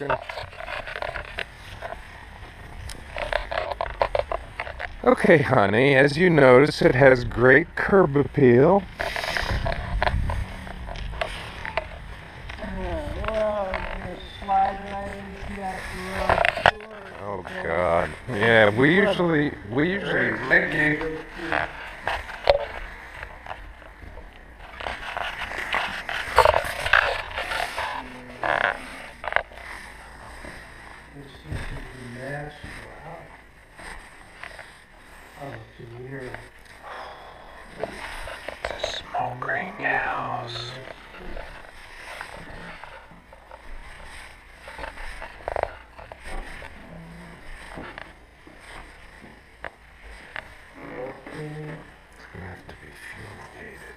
working. Okay, honey, as you notice, it has great curb appeal. Oh God! Yeah, we usually make you. It's a small greenhouse. It's gonna have to be fumigated.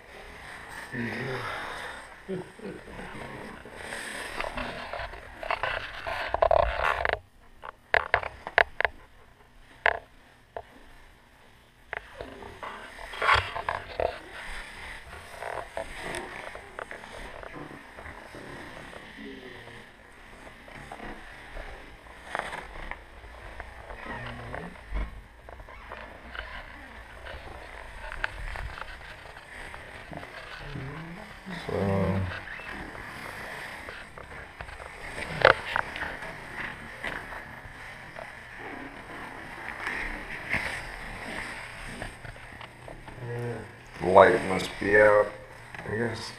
So, the light must be out, I guess.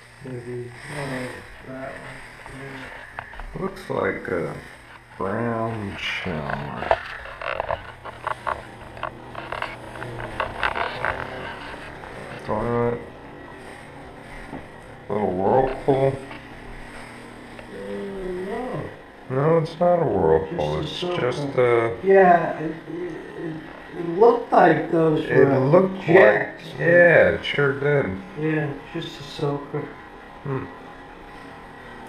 Looks like a brown shower. Toilet. Little whirlpool. No, it's not a whirlpool. It's just a. Yeah, it looked like those It were looked jets. like. Yeah, it sure did. Yeah, just a soaker.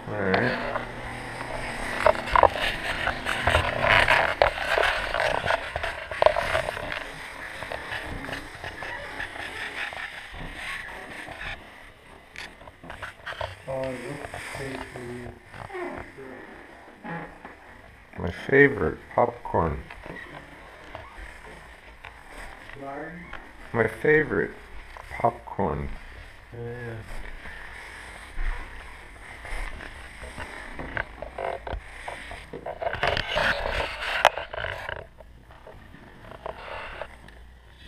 Alright. My favorite popcorn. My favorite popcorn. Yeah.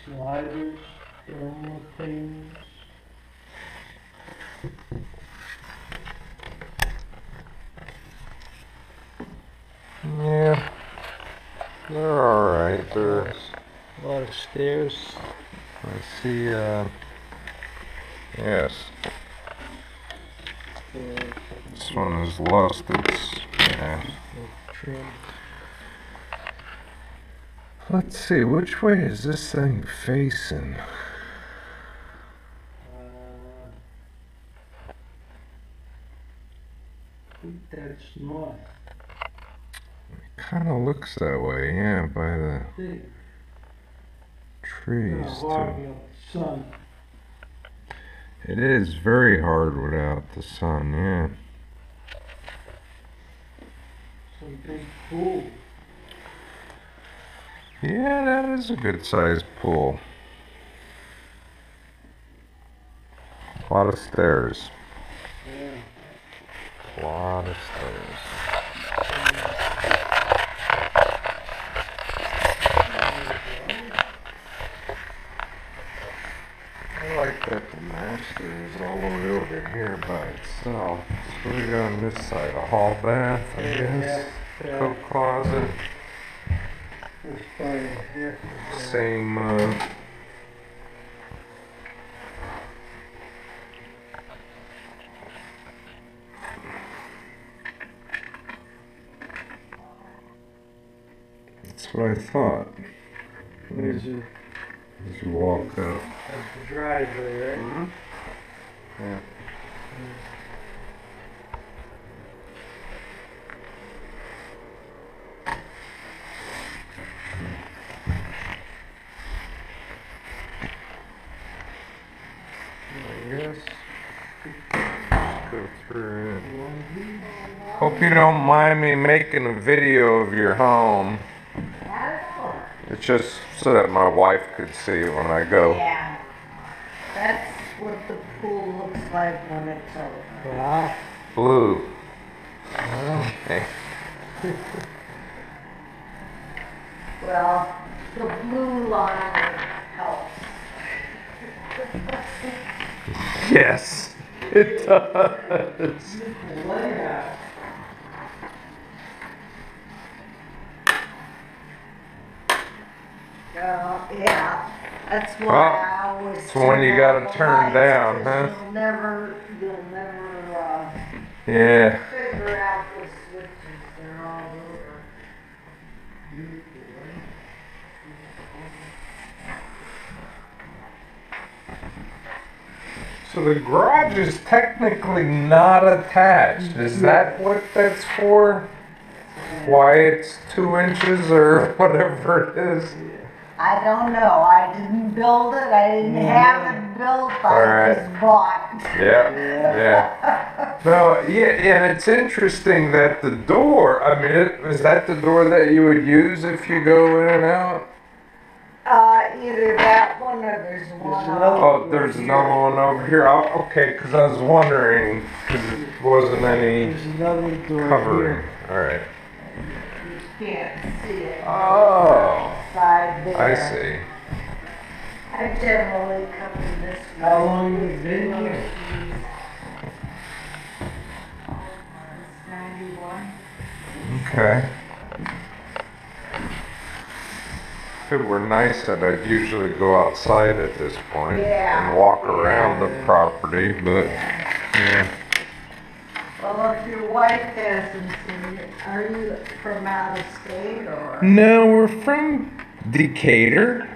Sliders, thermal things. Yeah. They're alright. They're. A lot of stairs. I see, yes. This one has lost its, yeah. Trim. Let's see, which way is this thing facing? I think that's north. Kind of looks that way, yeah, by the trees too. Sun. It is very hard without the sun, yeah. Some big pool. Yeah, that is a good sized pool. A lot of stairs. Yeah. A lot of stairs. I like that the master is all the way over here by itself. So we got on this side, a hall bath, I guess. Yeah. Coat closet. It's funny. Yeah. Same, that's what I thought. There's a As you walk up. that's the driveway, right? Mm-hmm. Yeah. I guess. Go through it. Oh, Hope you don't mind me making a video of your home. It's just so that my wife could see it when I go. Yeah. That's what the pool looks like when it's over. Wow. Blue. Wow. Hey. Well, the blue line helps. Yes, it does. Yeah, that's why Well, I always. it's one you gotta turn down, huh? You'll never Yeah. figure out the switches. They're all over. So the garage is technically not attached. Is that what that's for? Why it's 2 inches or whatever it is? I don't know. I didn't build it. I didn't have it built. I Alright. just bought. Yeah, yeah. No, yeah, and it's interesting that the door, I mean, is that the door that you would use if you go in and out? Either that one or there's one. another Oh, there's another one over here. Oh, okay, because I was wondering, because there wasn't any There's another door covering. here. All right. You can't see it. Oh, Side there. I see. I generally come in this way. How long have you been here? It's 91. Okay. If it were nice, I'd usually go outside at this point Yeah. and walk around the property, but yeah. Well, if your wife hasn't seen it, are you from out of state or? No, we're from Decatur.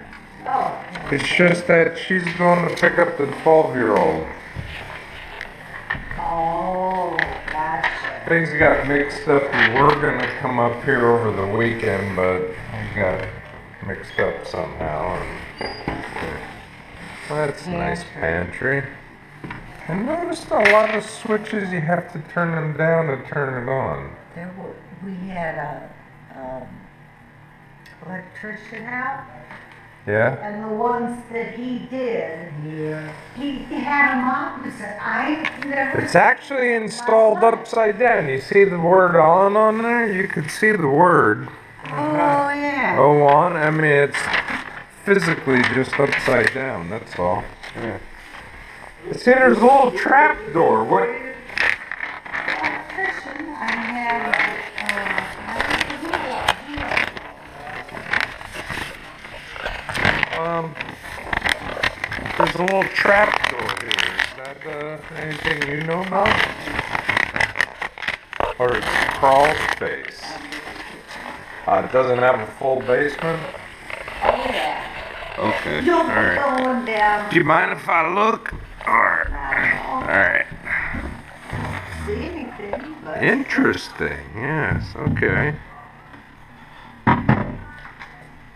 Oh, It's just that she's going to pick up the 12-year-old. oh, gotcha. Things got mixed up. We were going to come up here over the weekend, but we got mixed up somehow. Well, that's a nice pantry. I noticed a lot of switches, you have to turn them down to turn it on. We had a electrician out, Yeah? and the ones that he did, Yeah. he had them opposite. I never. It's actually installed upside down. You see the word on there? You could see the word. Oh yeah. Oh, on? I mean, it's physically just upside down, that's all. Yeah. See, there's a little trap door. What? Electrician, I had. There's a little trap door here. Is that anything you know about? Or it's crawl space? It doesn't have a full basement? Oh yeah. Okay, You'll be alright. going down. Do you mind if I look? Alright. I Alright. don't see anything, but. Interesting, yes, okay.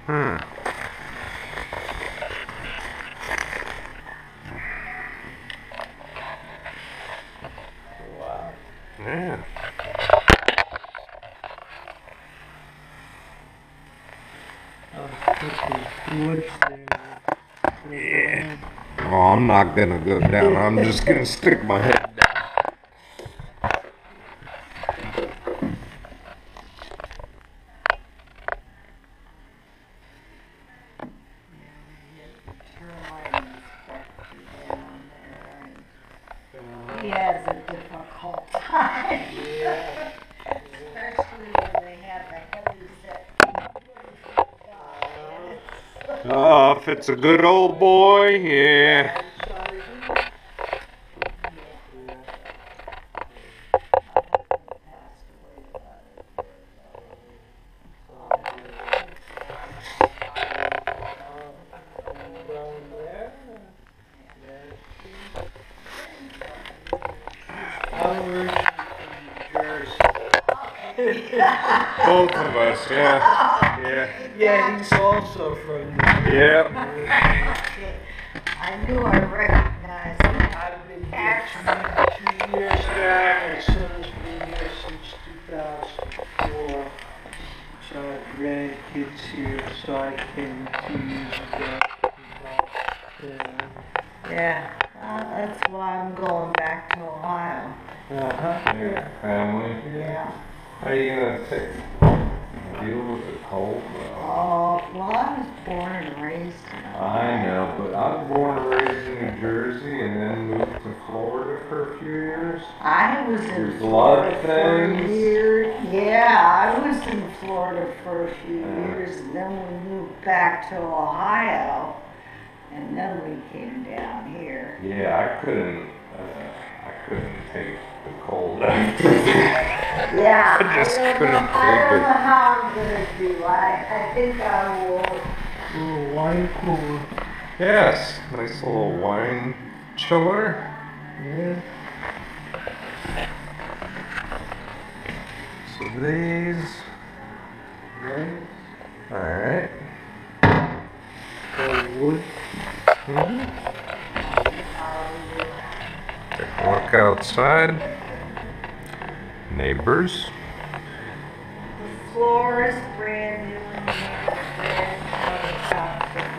Huh. Wow. Yeah. I'll put the wood there. Yeah. Oh, I'm not gonna go down. I'm just gonna stick my head down. He has a difficult time. Especially when they have the heavy set. Oh, if it's a good old boy, yeah. Both of us, yeah. Yeah. Yeah, he's also from there. Yeah. I knew I recognized him. I've been here 2 years now, and son's been here since 2004. So I ran kids here so I can use that. Yeah, that's why I'm going back to Ohio. Yeah, family. Yeah. How are you gonna deal with the cold though? Oh, well, I was born and raised in I know, but I was born and raised in New Jersey and then moved to Florida for a few years. I was in There's a lot of Florida for a things. year. Yeah, I was in Florida for a few years, and then we moved back to Ohio, and then we came down here. Yeah, I couldn't take the cold. Yeah, I just don't couldn't know, I take don't it. know how I'm gonna do. I think I will. Little wine cooler. Yes, nice little wine chiller. Yeah. So these, Right. alright. Wood. Look outside. Neighbors. The floor is brand new and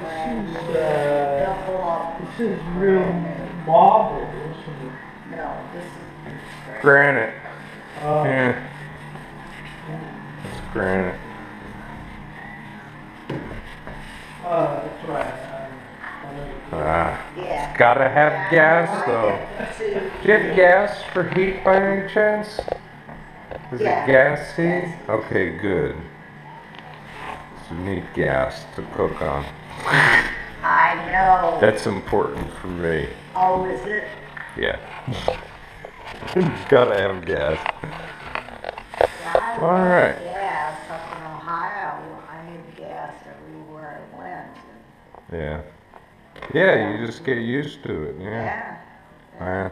brand new. Brand new. Double up. This is real marble, isn't it? No, this is Granite. Uh, Yeah. It's granite. That's right. Ah. yeah. Gotta have gas though. To- Do you have gas for heat by any chance? Is Yeah. it gas heat? Yes. Okay, good. So you need gas to cook on. I know. That's important for me. Oh, is it? Yeah. Gotta have gas. Yeah, I All love right. gas up in Ohio. I had gas everywhere I went. Yeah. Yeah, you just get used to it. Yeah. Yeah.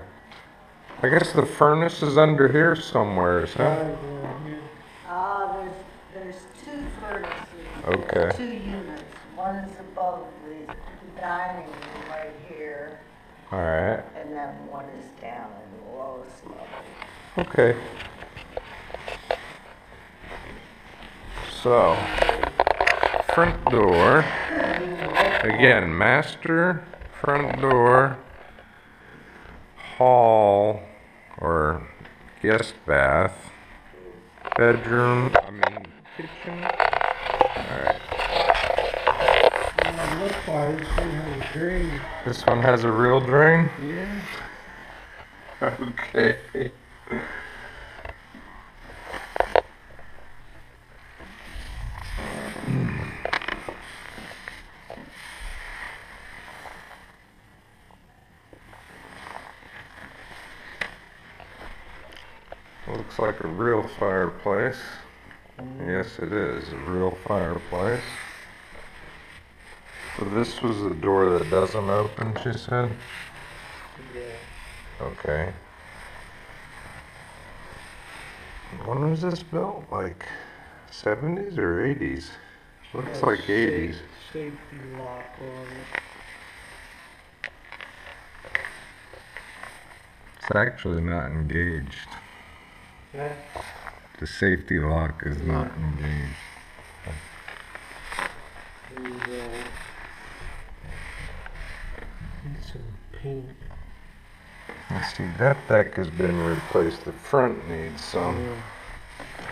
I guess the furnace is under here somewhere, huh? There's two furnaces. Okay. 2 units. One is above the dining room right here, All right. and then one is down in the lowest level. Okay. So, front door. Again, master, front door, hall, or guest bath, bedroom, kitchen. Alright. Looks like it's gonna have a drain. This one has a real drain? Yeah. Okay. Looks like a real fireplace. Yes, it is a real fireplace. So this was the door that doesn't open, she said? Yeah. Okay. When was this built? Like 70s or 80s? Looks like 80s. Safety lock on it. It's actually not engaged. Yeah. The safety lock is not engaged. And, need some paint. Let's see, that deck has been replaced. The front needs some.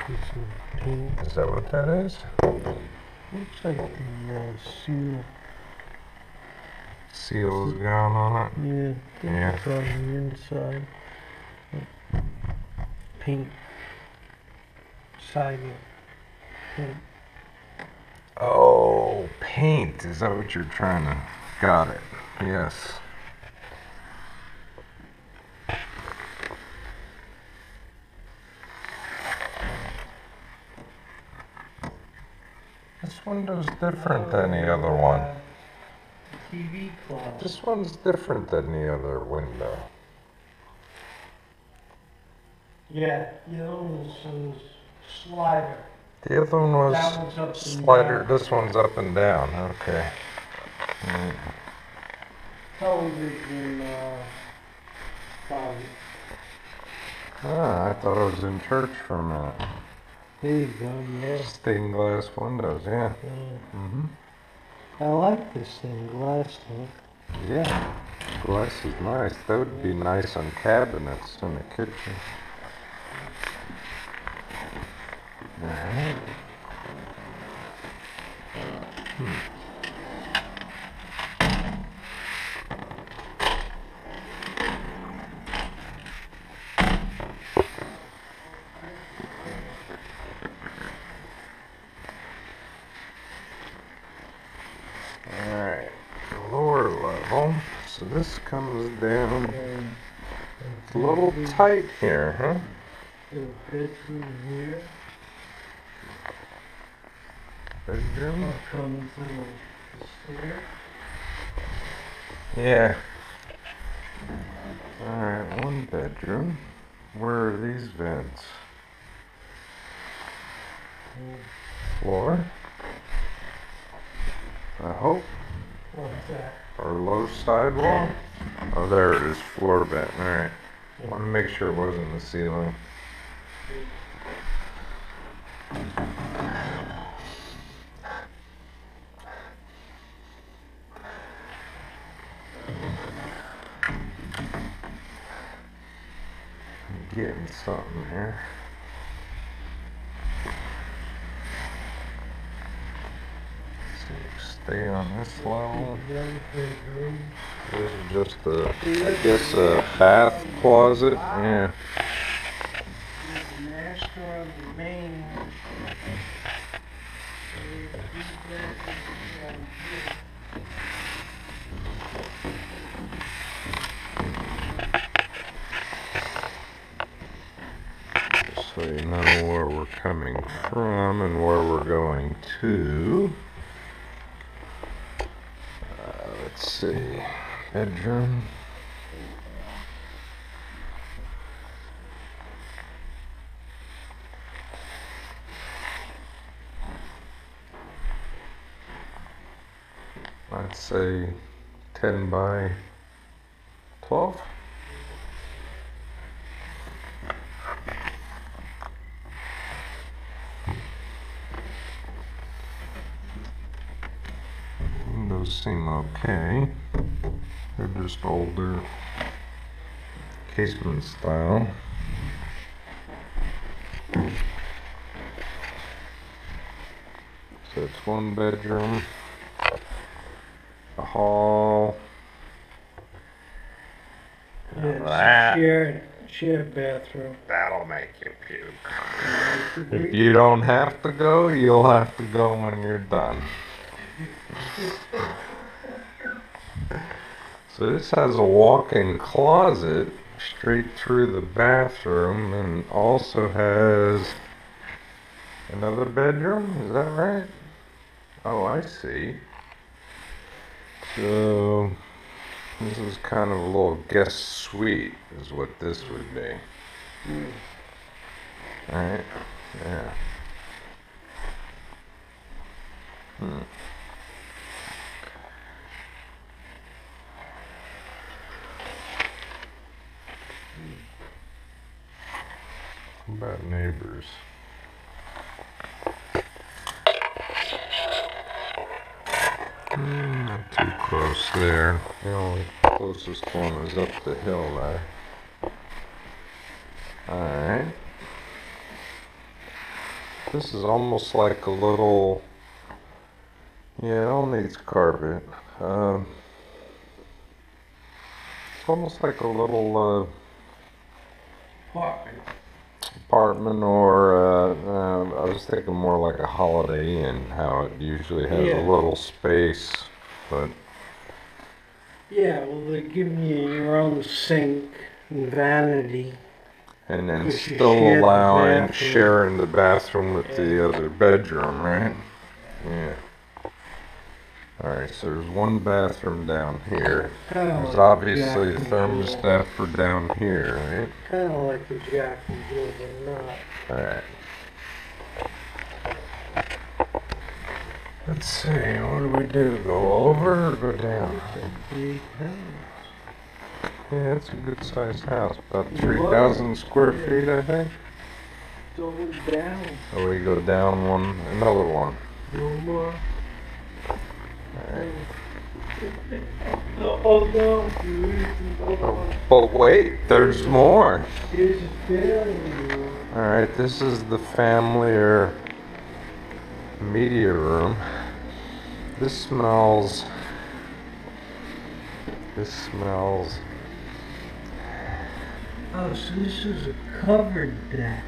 Need some paint. Is that what that is? Looks like the seal. Seal's gone on it. Yeah. I think Yeah. it's on the inside. Paint. Siding. Paint. Oh, paint. Is that what you're trying to? Got it. Yes. This window's different than the other one. TV closet. This one's different than the other window. Yeah, the other one's slider. The other one That was one's up and slider. down. This one's up and down. Okay. Mm. Television, Ah, I thought I was in church for a minute. There you go, yeah. Stained glass windows, yeah. Yeah. I like this thing, glass thing. Yeah, glass is nice. That would be nice on cabinets in the kitchen. Alright. Alright, lower level. So this comes down. It's a little tight here, huh? Little bedroom here. Bedroom? Comes through the stair. Yeah. Alright, one bedroom. Where are these vents? Floor? I hope. What's that? Or low sidewall? Oh, there it is, floor vent. Alright. Want to make sure it wasn't the ceiling. I'm getting something here. Stay on this level. Young bedroom. This is just a, I guess, a bath closet. Yeah. The master of the main. So you know where we're coming from and where we're going to. Let's see. Bedroom. I'd say 10 by 12. Windows seem okay. They're just older casement style. So it's one bedroom, a hall. Yeah, shared bathroom. That'll make you puke. If you don't have to go, you'll have to go when you're done. So this has a walk-in closet straight through the bathroom and also has another bedroom, is that right? Oh, I see. So this is kind of a little guest suite is what this would be. Alright, yeah. What about neighbors? Not too close there. The only closest one is up the hill there. Alright. This is almost like a little... Yeah, it all needs carpet. It's almost like a little apartment or I was thinking more like a Holiday Inn, how it usually has a little space, but... Yeah, well, they're giving you your own sink and vanity. And then Because you still share the allowing bathroom. sharing the bathroom with the other bedroom, right? Yeah. Alright, so there's one bathroom down here. There's obviously a thermostat for down here, right? Kind of like a Jack and Jill, but not. Alright. Let's see, what do we do? Go over or go down? Big house. Yeah, it's a good sized house. About 3,000 square feet, I think. It's over down. So we go down one, another one. No more. Alright. Oh no. But wait, there's more. Here's a failure. Alright, this is the family or media room. This smells. Oh, so this is a covered deck.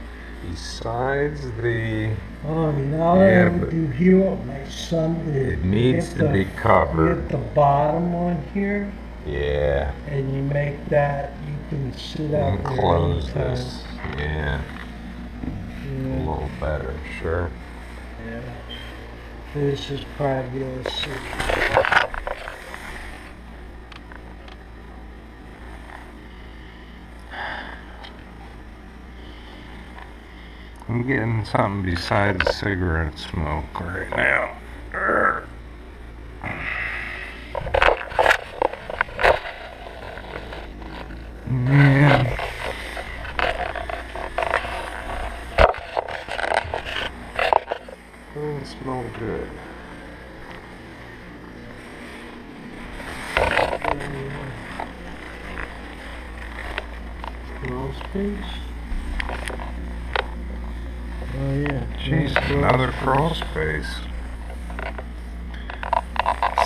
Besides the. Oh, now Yeah, I but do hear what my son did. It needs Get to the- be covered. Get the bottom one here, Yeah. and you make that, you can sit out And there close anytime. this. Yeah. A Yeah, little better, sure. yeah. This is fabulous. I'm getting something besides cigarette smoke right now. Urgh. Man. Doesn't smell good. Crawl space. Oh yeah. Jeez, another crawl space.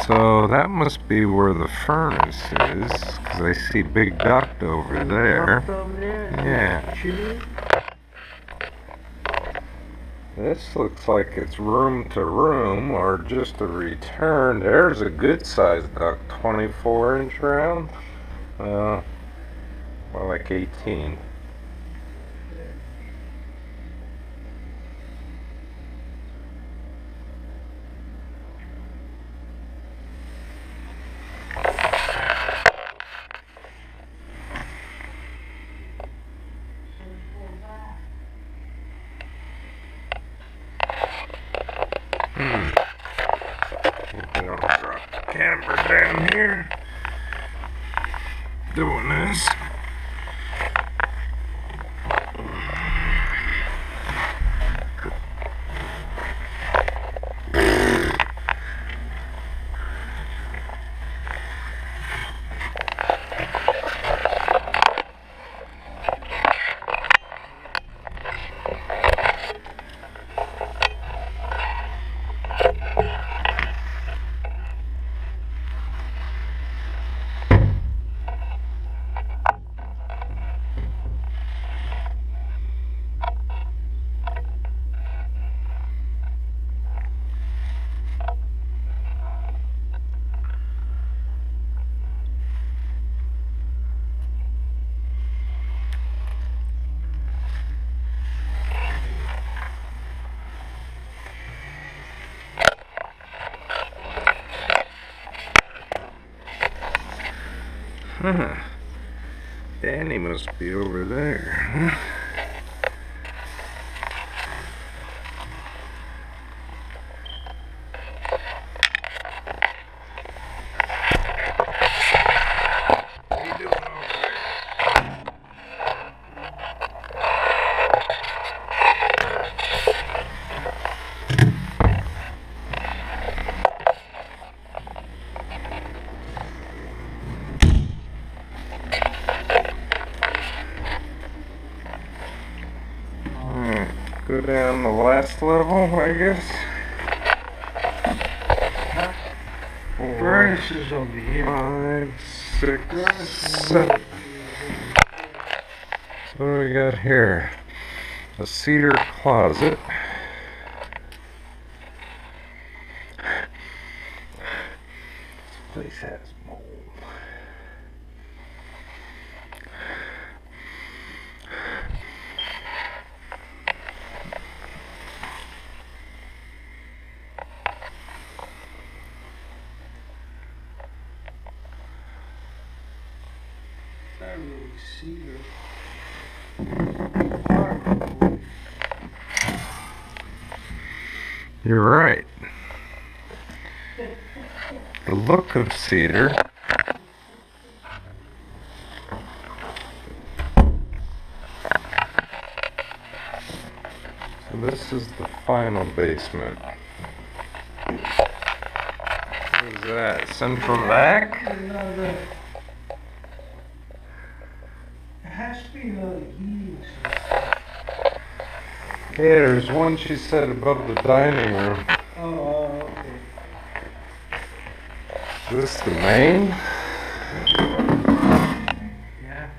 So that must be where the furnace is, because I see big duct over there. Yeah. Chimney? This looks like it's room to room or just a return. There's a good sized duct, 24-inch round. Well, like 18. I'm gonna drop the camera down here. Doing this. Huh. Danny must be over there. Huh? What are you doing over there? Alright, go down the last level, I guess. Furnace is over here. 5, 6, 7. So what do we got here? A cedar closet. This place has mold. Not really cedar. You're right. The look of cedar. final basement. What is that? Central vac? Another. It has to be another heating system. Yeah, there's one she said above the dining room. Oh, okay. Is this the main? Yeah.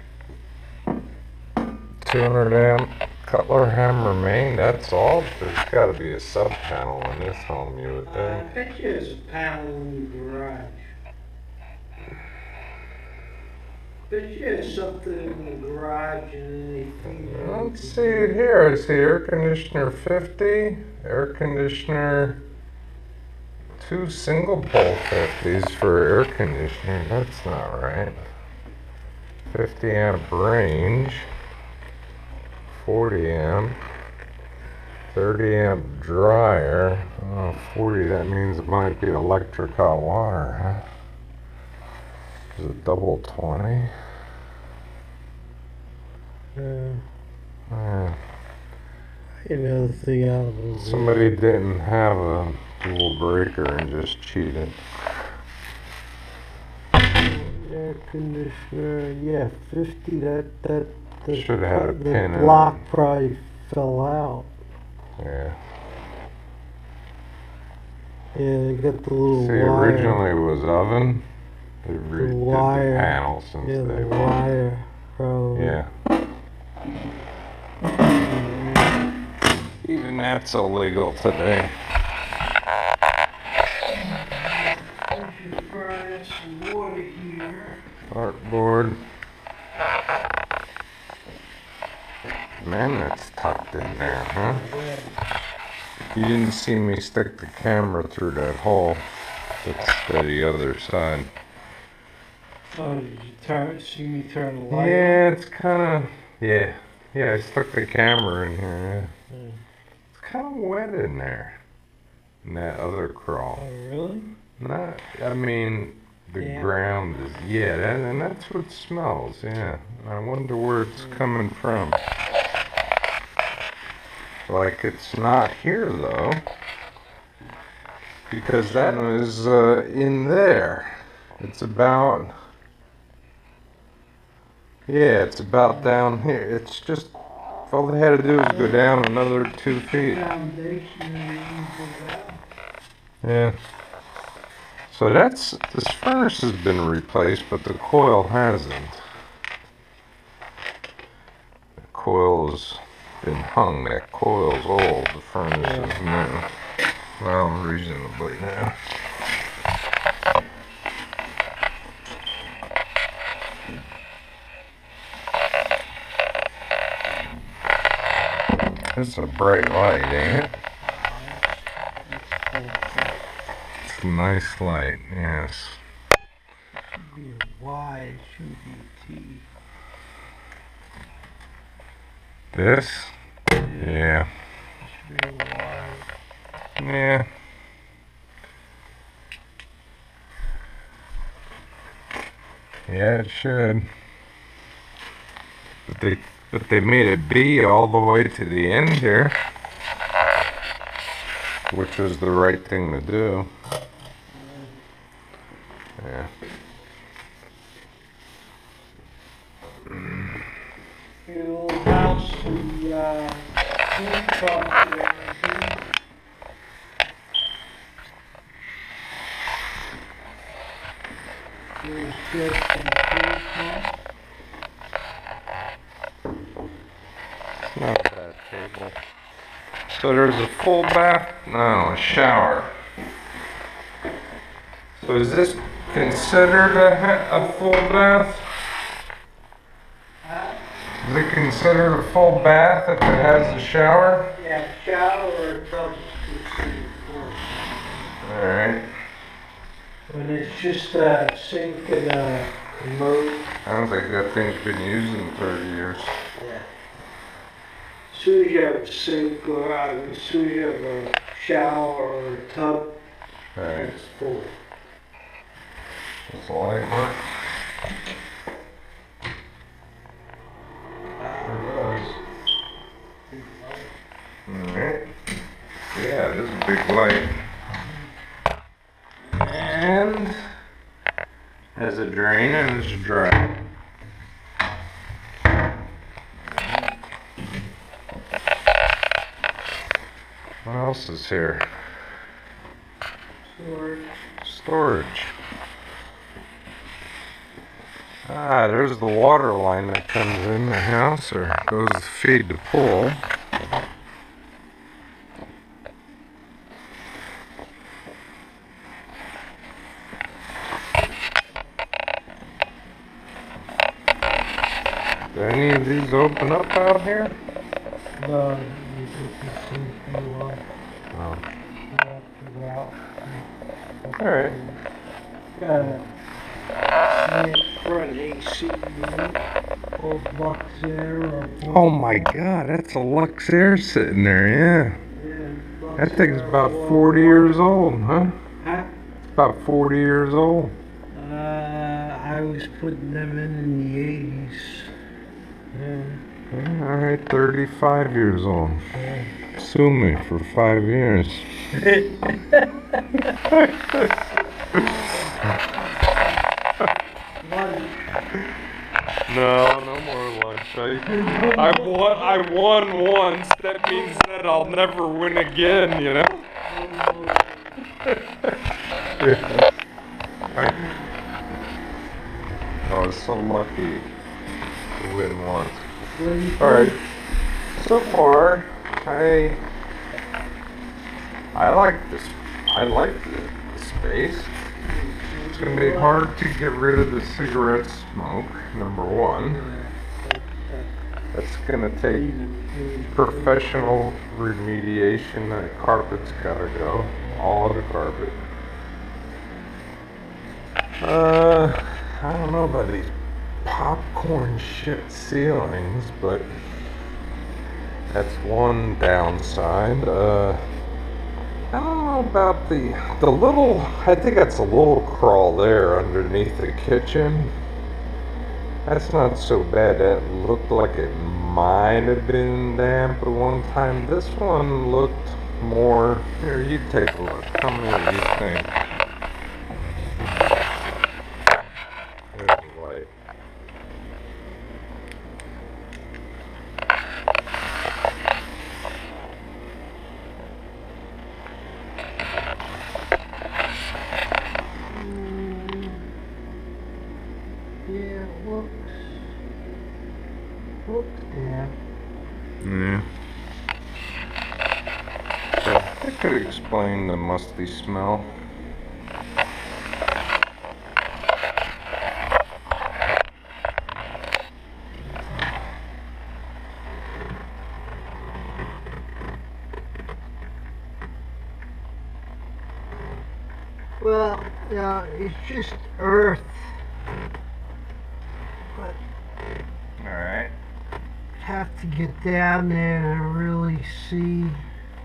200 amp Cutler hammer main, that's all? There's gotta be a sub panel in this home, you would I think. bet you there's a panel in the garage. Bet you there's something in the garage and anything. Let's see it here. I see air conditioner 50, air conditioner, 2 single pole 50s for air conditioning. That's not right. 50 amp range, 40 amp, 30 amp dryer. Oh, 40, that means it might be electric hot water, huh? Is it double 20? Yeah. Another thing out of it. Somebody didn't have a dual breaker and just cheated. Air conditioner, yeah, 50. That Should have had a the pin in block it. probably fell out. Yeah. Yeah, they got the little See, wire. originally it was oven. They redid the wire. panel since Yeah, they the were. wire. Probably. Yeah. Even that's illegal today. There's your furnace and water heater. Artboard. Man, that's tucked in there, huh? You didn't see me stick the camera through that hole. That's the other side. Oh, did you see me turn the light on? Yeah, it's kind of, yeah. Yeah, I stuck the camera in here, yeah. Mm. It's kind of wet in there. In that other crawl. Oh, really? Not, I mean, the Yeah. ground is, yeah, and that's what smells, yeah. I wonder where it's coming from. Like, it's not here, though. Because that is in there. It's about, yeah, it's about down here. It's just, all they had to do was go down another 2 feet. Foundation and everything for that. Yeah. So that's, this furnace has been replaced, but the coil hasn't. The coil's been hung. That coil's old. The furnace is new. Well, reasonably new. It's a bright light, ain't it? It's a nice light, yes. Should be a Y, it should be a T. This? Yeah. Should be a Y. Yeah. Yeah, it should. But they made it B all the way to the end here, which was the right thing to do. Yeah. Your little house and food truck and everything. There's just some food truck. Not a bad table. So there's a full bath? No, a shower. So is this considered a full bath? Is it considered a full bath if it has a shower? Yeah, shower or tub is considered full. Alright. When it's just a sink and a remote. I don't think that thing's been used in 30 years. Yeah. As soon as you have a sink or as soon as you have a shower or a tub, Alright. it's full. Does the light work? Sure does. Alright. like, and has a drain and it's dry. What else is here? Storage. Ah, there's the water line that comes in the house or goes to feed the pool. Do any of these open up out here? No, you can see if you want. Oh. You have to go out. Alright. Got a front AC unit, old Luxair or Oh my god, that's a Luxair sitting there, yeah. yeah, That thing's Luxair about or- 40 years old, huh? Huh? It's about 40 years old. I was putting them in the 80s. Yeah. Yeah, alright, 35 years old. Yeah. Sue me for 5 years. No, no more lunch. I won once. That means that I'll never win again, you know? I was so lucky to win once. Alright. So far, I like this. I like the space. It's gonna be hard to get rid of the cigarette smoke, number one. That's gonna take professional remediation. That carpet's gotta go. All of the carpet. I don't know about these popcorn shit ceilings, but that's one downside. I don't know about the little, I think that's a little crawl there underneath the kitchen. That's not so bad. That looked like it might have been damp at one time. This one looked more, here, you take a look. Tell me what you think. There's the light. Yeah, looks damp. Yeah. That could explain the musty smell. Well, yeah, it's just earth. But Alright. have to get down there to really see.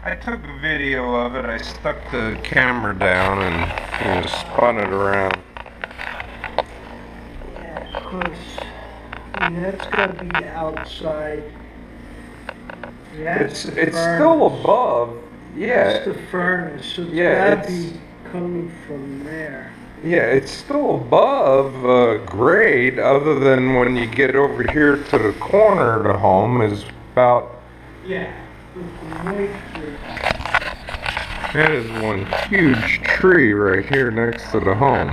I took a video of it. I stuck the camera down and spun it around. Yeah, 'cause that's gotta be outside. It's still above. That's Yeah. the furnace, so it's Yeah, gotta it's- be coming from there. Yeah, it's still above grade, other than when you get over here to the corner of the home is about. Yeah. With the moisture. That is one huge tree right here next to the home.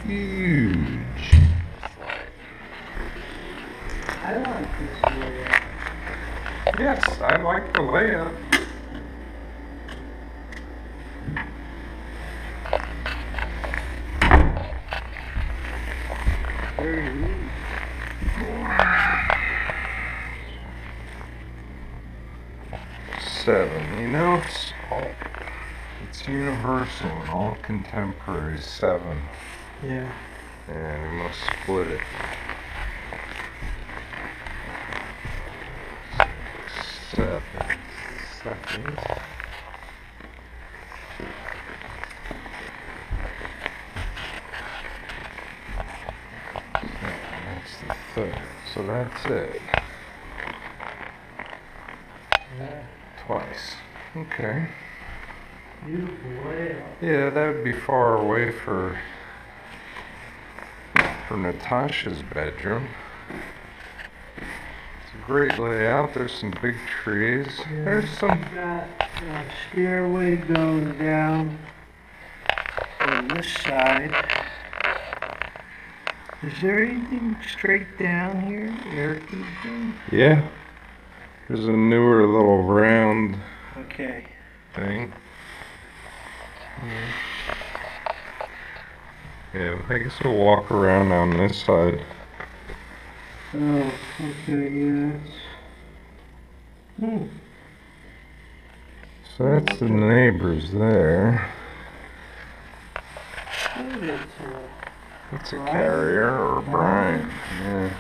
Huge. I like this layout. Yes, I like the layout. Very neat. Seven, you know, it's universal and all contemporary. 7. Yeah. And we must split it. 7 seconds. That's the third. So that's it. Yeah. Twice. Okay. Beautiful layout. Yeah, that would be far away for Natasha's bedroom. It's a great layout. There's some big trees. There's some. You got a stairway going down on this side. Is there anything straight down here? Air conditioning? Yeah. There's a newer little round Okay. thing. Yeah, I guess we'll walk around on this side. Oh, okay, yes. So that's the neighbors there. What is It's a Brian? carrier or Brian. Yeah.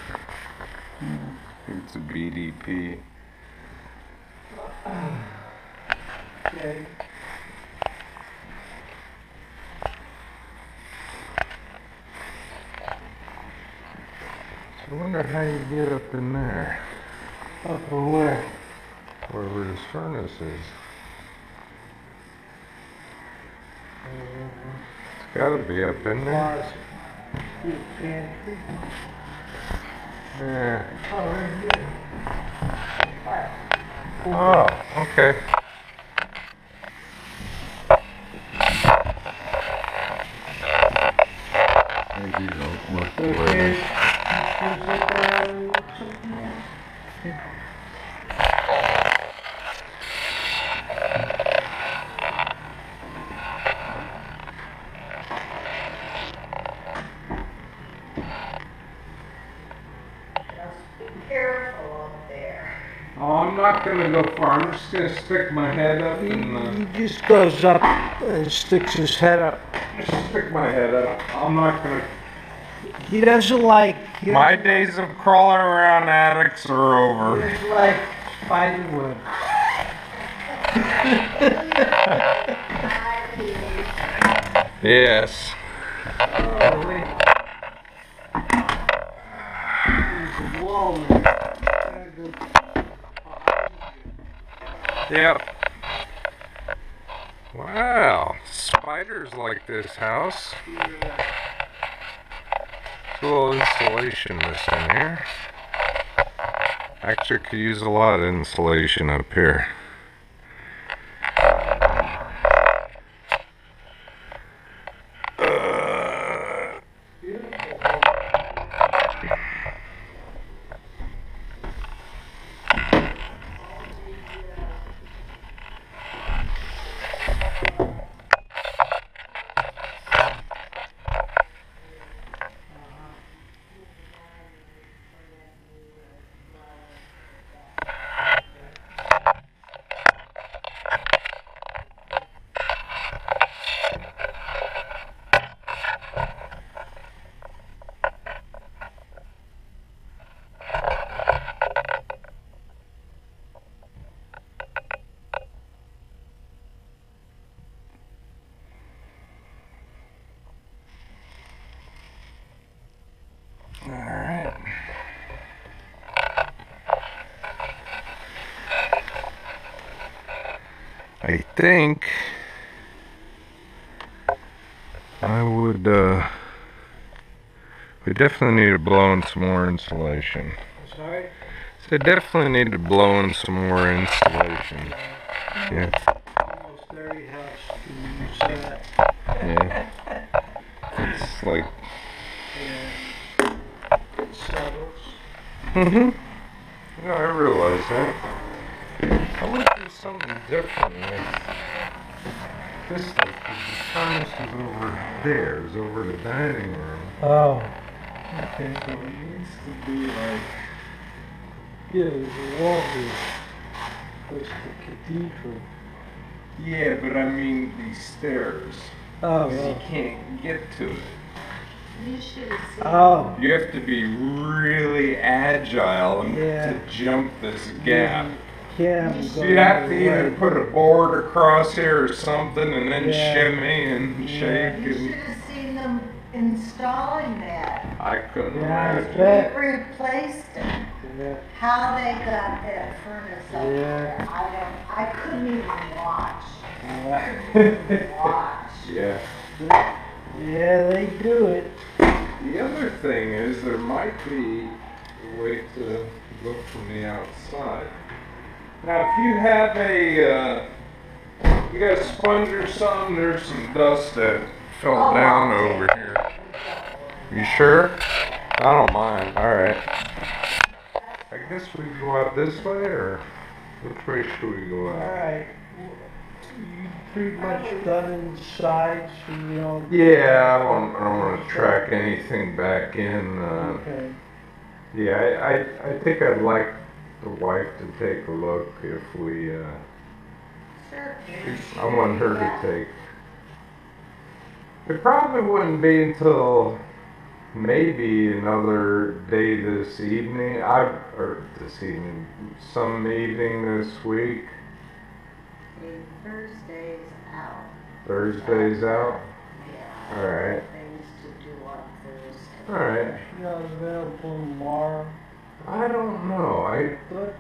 It's a BDP. Okay. I wonder how you get up in there, Up on where? wherever this furnace is. It's gotta be up in there. Closet. Your pantry. Yeah. Oh, right here. Oh, okay. Maybe don't look the Okay. way. Is it, something else? Careful up there. Oh, I'm not gonna go far. I'm just gonna stick my head up and He just goes up and sticks his head up. just stick my head up. I'm not gonna. He doesn't like. He My days of crawling around attics are over. doesn't like spider web. Yes. Oh, wait. There's a wall there. Gotta go Yep. Wow. Spiders like this house. behind you. A little insulation missing here. Actually, could use a lot of insulation up here. Alright. I think I would, we definitely need to blow in some more insulation. Sorry? So definitely need to blow in some more insulation. Yeah, Almost every house can use that. yeah. It's like, Yeah. It settles. mm-hmm. Yeah, I realize that. I want to do something different with this stuff, because the furnace is over there, is over the dining room. Oh. Okay, so it needs to be like, Yeah, there's a wall here. Close to the cathedral. yeah, but I mean these stairs. Oh, 'Cause you yeah. can't get to it. You should have seen. Oh. You have to be really agile Yeah. to jump this gap. Yeah, I'm So going you have to the either way. put a board across here or something and then Yeah. shimmy and You shake should and have seen them installing that. I couldn't Yeah, imagine. bet. We replaced it. Yeah. How they got that furnace up Yeah. there, I couldn't even watch. Yeah. Watch. Yeah. Yeah, they do it. The other thing is there might be a way to look from the outside. Now, if you have you got a sponge or something, there's some dust that fell down over here. You sure? I don't mind. All right. I guess we go out this way, or which way should we go out? Alright. You pretty much done inside, so you know. Yeah, I don't want to track anything back in. Okay. Yeah, I think I'd like the wife to take a look if we, Sure. I want her to take. It probably wouldn't be until maybe another day this evening, some evening this week. Okay, Thursday's out. Thursday's out? Yeah. All right. Things to do on Thursday. All right. She's not available tomorrow. I don't know. Thought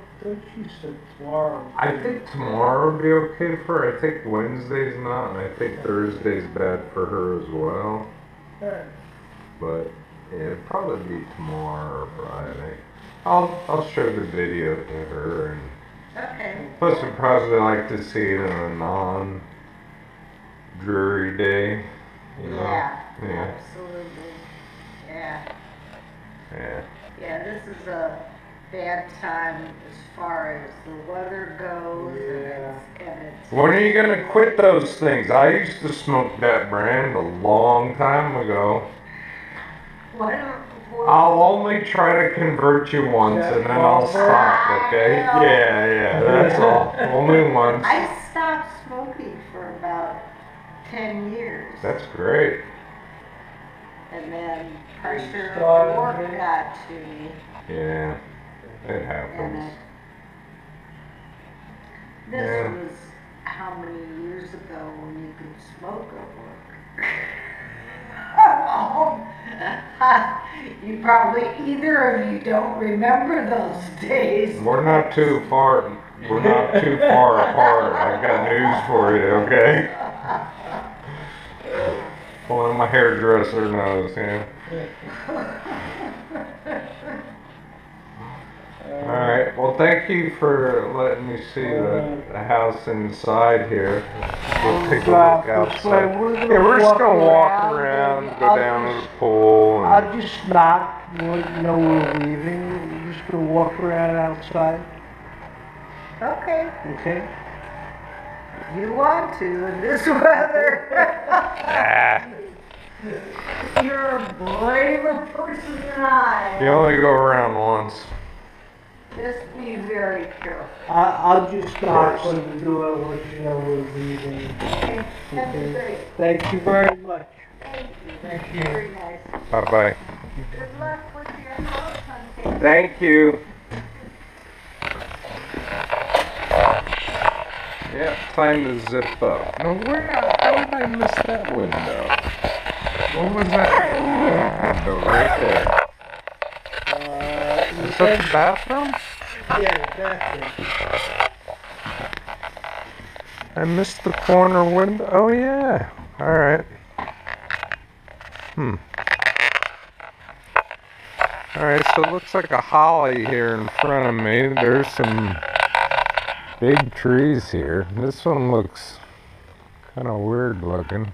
you said tomorrow. I think tomorrow would be okay for her. I think Wednesday's not, and I think Thursday's bad for her as well. Alright. But yeah, it'd probably be tomorrow or Friday. I'll show the video to her, and Okay. plus we'd probably like to see it on a non-dreary day. You know? Yeah, Yeah. absolutely. Yeah. Yeah. Yeah, this is a bad time as far as the weather goes and it's When are you gonna quit those things? I used to smoke that brand a long time ago. I'll only try to convert you once and then I'll stop, okay? Yeah, that's all. Only once. I stopped smoking for about 10 years. That's great. And then pressure Started of work it. got to me. Yeah, it And happens. this Yeah. was how many years ago when you could smoke at work? You probably, either of you don't remember those days. We're not too far apart. I've got news for you, okay? Only my hairdresser knows, yeah. Alright, well thank you for letting me see the house inside here. We'll take a look outside. Yeah, we're just gonna walk around, go down to the pool. And I'll just knock, let you know we're leaving. We're just gonna walk around outside, Okay, okay? you want to in this weather. You're a braver person than I you am. only go around once. Just be very careful. I'll just knock on the door, let you know we're leaving. Okay, that'd be great. Thank you very much. Thank you. Very nice. Bye bye. Good luck with your house hunting. Thank you. Yeah, time to zip up. No, how did I miss that window? What was that? Window right there. Is that the bathroom? Yeah, that's I missed the corner window. Oh yeah. All right. All right. So it looks like a holly here in front of me. There's some big trees here. This one looks kind of weird looking.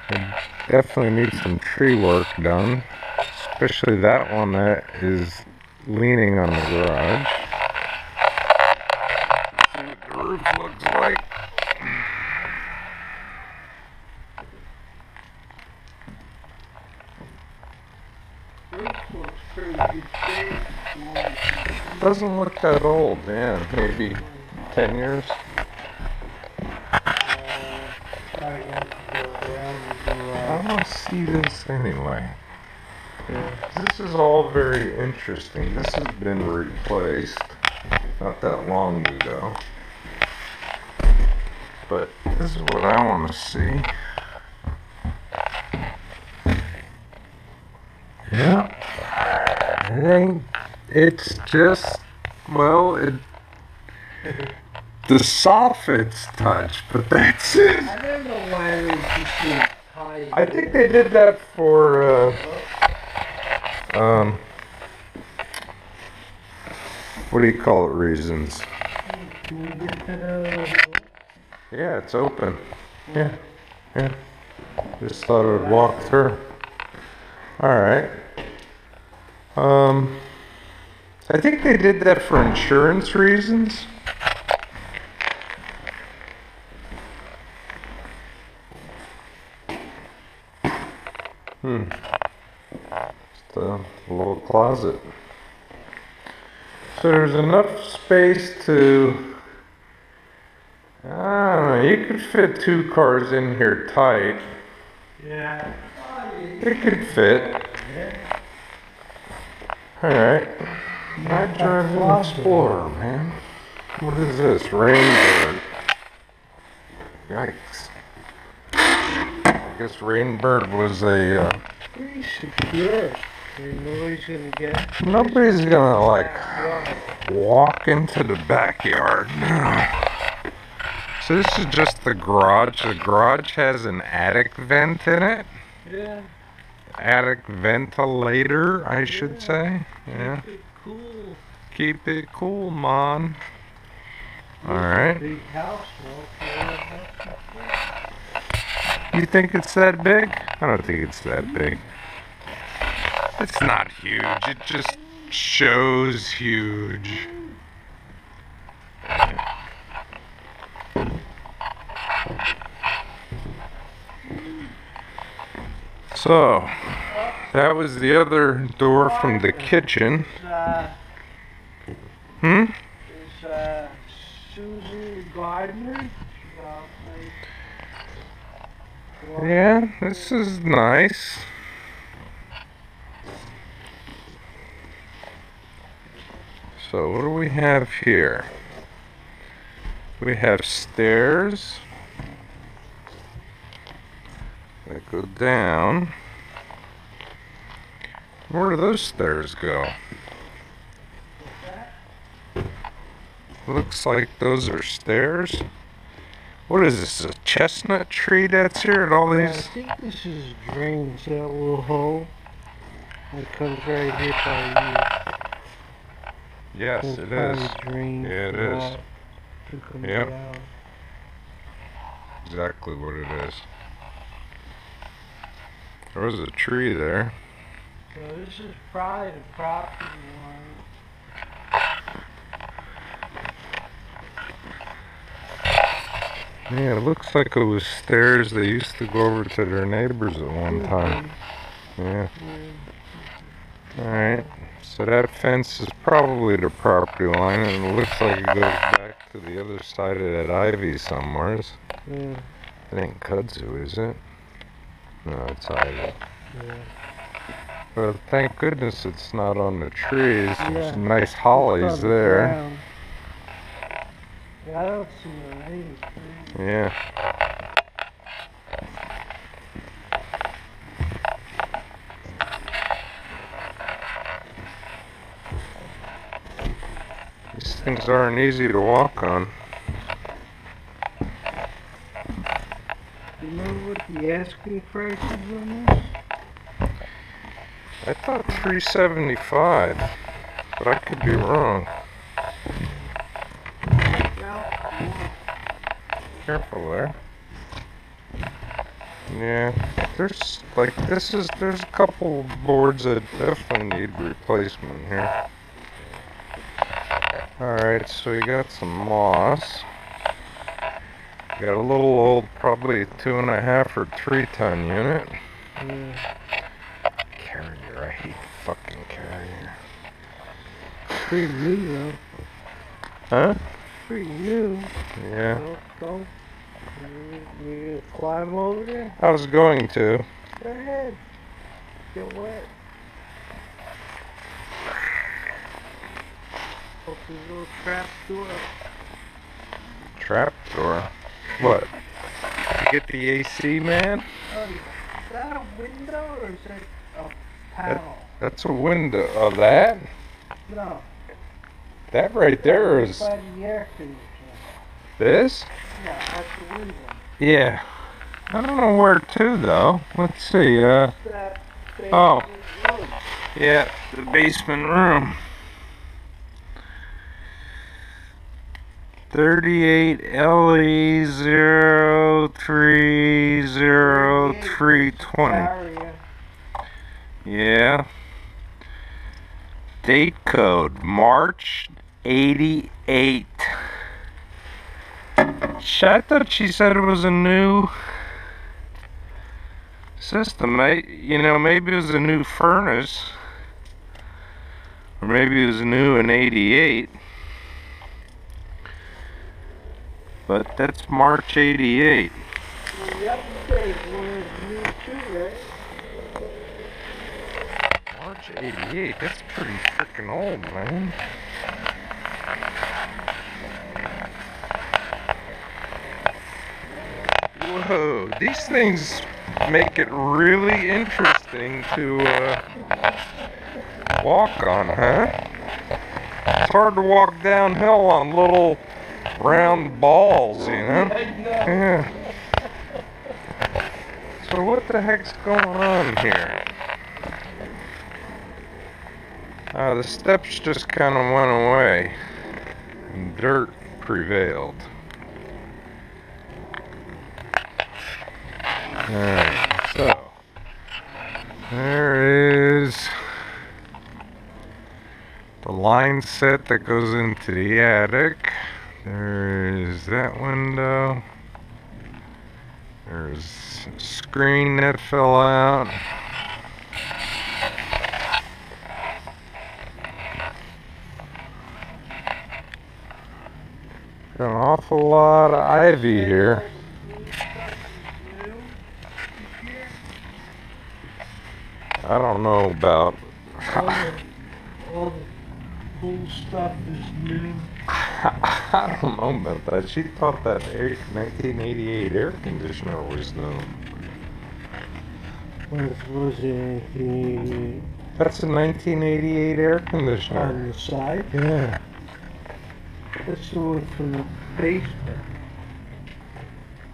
It definitely needs some tree work done, especially that one that is leaning on the garage. See what the roof looks like. Doesn't look that old, yeah, maybe 10 years. I want to see this anyway. This is all very interesting. This has been replaced not that long ago. But this is what I want to see. It ain't. It's just, well, the soffit's touch, but that's it. I don't know why they just did high. I think they did that for, what do you call it, reasons? Can we get that Yeah, it's open. Yeah. Just thought I would walk through. Alright. I think they did that for insurance reasons. Just a little closet. So there's enough space to, I don't know, you could fit 2 cars in here tight. Yeah. It could fit. Alright. I drive an Explorer, man. What is this? Rainbird. Yikes. I guess Rainbird was a, Pretty secure. Nobody's gonna get. nobody's gonna, like, walk into the backyard. So this is just the garage. The garage has an attic vent in it. Yeah. Attic ventilator, I should say. Yeah. Cool. Keep it cool, man. Alright. Big house. You think it's that big? I don't think it's that big. It's not huge. It just shows huge. So, that was the other door from the kitchen. Hmm? Is Susan Gardner? Yeah, this is nice. So what do we have here? We have stairs that go down. Where do those stairs go? Looks like those are stairs. What is this, a chestnut tree that's here at all I these? think this is drains, that little hole. That comes right here by you. Yes, That's it is. probably drains Yeah, it a is. lot to come Yep. down. Exactly what it is. There was a tree there. So this is probably the property line. Yeah, it looks like it was stairs they used to go over to their neighbors at one time. Yeah. Alright. So that fence is probably the property line, and it looks like it goes back to the other side of that ivy somewheres. Yeah, It ain't kudzu, is it? No, it's ivy. yeah. But thank goodness it's not on the trees. There's Yeah. some nice hollies On the there. ground. Yeah, I don't see anything. Yeah. These things aren't easy to walk on. You know what the asking price is on this? I thought 375, but I could be wrong. Careful there. Yeah, there's there's a couple boards that definitely need replacement here. Alright, so you got some moss. You got a little old, probably 2.5 or 3 ton unit. Yeah. Carrier, I hate fucking Carrier. Pretty new though. Huh? Pretty new. Yeah, Don't. You climb over there? I was going to. Go ahead. Get wet. Open the little trap door. Trap door. What? You get the AC, man? Oh, is that a window or is that a panel? That's a window of that. No. That right there is By the air conditioner. this. Yeah, that's the window. Yeah. I don't know where to though. Let's see. That Oh. basement room. Yeah, the basement room. 38 LE 030320. Area. Yeah. Date code March 88. I thought she said it was a new system. You know, maybe it was a new furnace. Or maybe it was new in 88. But that's March 88. Well, the update was new too, right? March 88? That's pretty freaking old, man. Whoa, these things make it really interesting to walk on, huh? It's hard to walk downhill on little round balls, you know? Yeah. So what the heck's going on here? The steps just kind of went away and dirt prevailed. Alright, so there is the line set that goes into the attic. There is that window. There's a screen that fell out. Got an awful lot of ivy here. I don't know about. All the cool stuff is new. I don't know about that. She thought that 1988 air conditioner was new. What was it? The That's a 1988 air conditioner. on the side? Yeah. That's the one from the basement.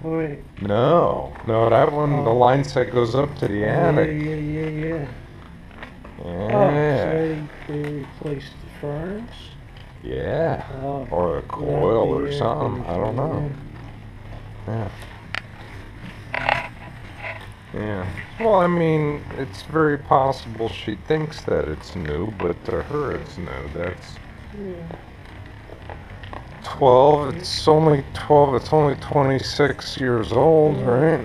Oh, wait. No, that one, the line set goes up to the attic. Yeah. Oh, Yeah. so they replaced the furnace? Yeah. Oh, Or a coil or yeah, something. I don't know. Yeah. Yeah. Well, I mean, it's very possible she thinks that it's new, but to her it's new. That's Yeah. 12. It's only 12. It's only 26 years old, right?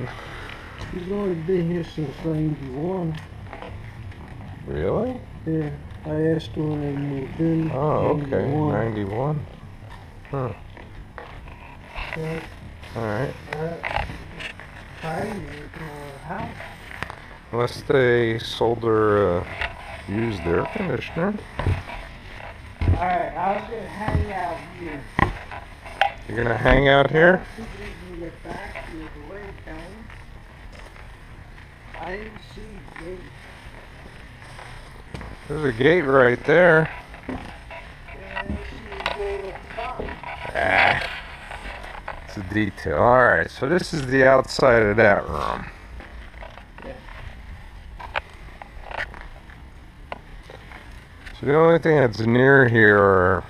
He's only been here since 91. Really? Yeah. I asked him when they moved in. Oh, okay. 91. 91. Huh. Yeah. Alright. I moved to our house. Unless they sold her a used air conditioner. Alright, I was gonna hang out here. You're gonna hang out here? We can get back to the way down. I didn't see the gate. There's a gate right there. Yeah, I didn't see the gate up top. Ah. It's a detail. Alright, so this is the outside of that room. So the only thing that's near here are,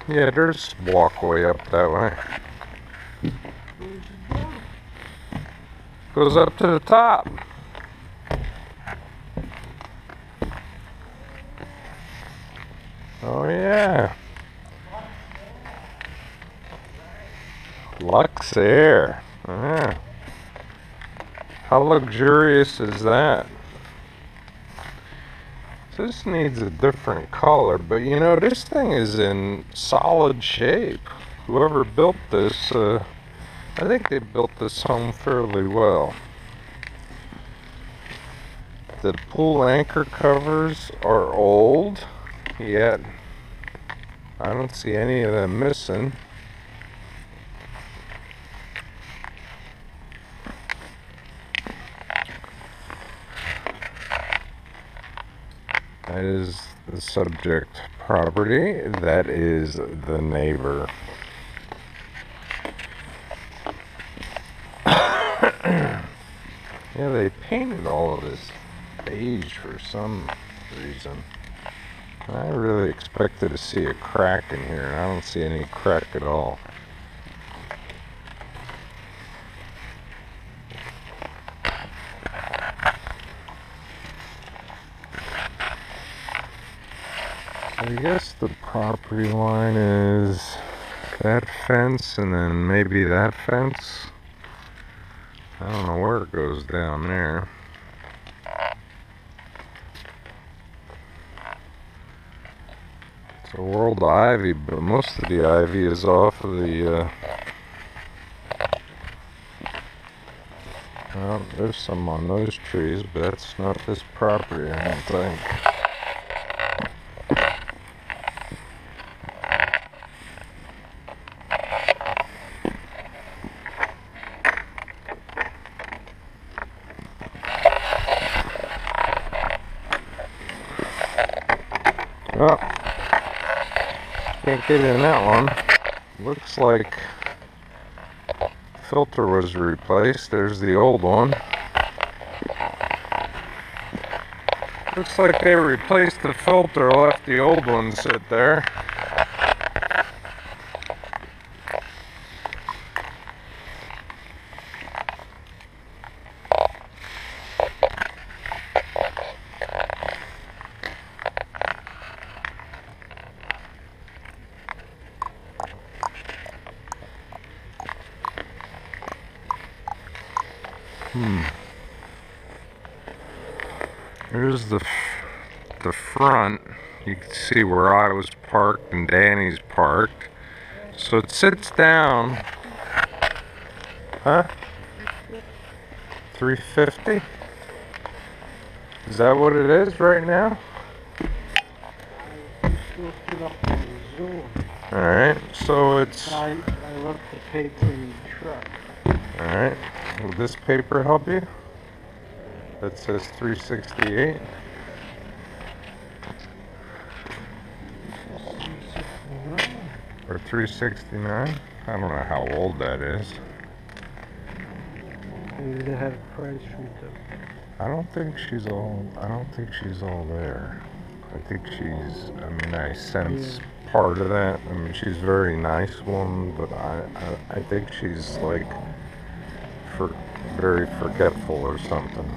yeah, there's walkway up that way. Goes up to the top. Oh yeah. Lux Air. Yeah. How luxurious is that? This needs a different color, but you know, this thing is in solid shape. Whoever built this, I think they built this home fairly well. The pool anchor covers are old, yet I don't see any of them missing. is the subject property. That is the neighbor. Yeah, they painted all of this beige for some reason. I really expected to see a crack in here, and I don't see any crack at all. I guess the property line is that fence and then maybe that fence. I don't know where it goes down there. It's a world ivy, but most of the ivy is off of the, well, there's some on those trees, but that's not this property, I don't think. Oh, can't get in that one. Looks like filter was replaced. There's the old one. Looks like they replaced the filter, left the old one sit there. Here's the front. You can see where I was parked and Danny's parked. So it sits down. Huh? 350? Is that what it is right now? Alright, so it's... I left the paper in the truck. Alright, will this paper help you? That says 368. Or 369. I don't know how old that is. Maybe they had a price read them. I don't think she's all there. I think she's, I mean, I sense part of that. I mean, she's a very nice woman, but I think she's like very forgetful or something.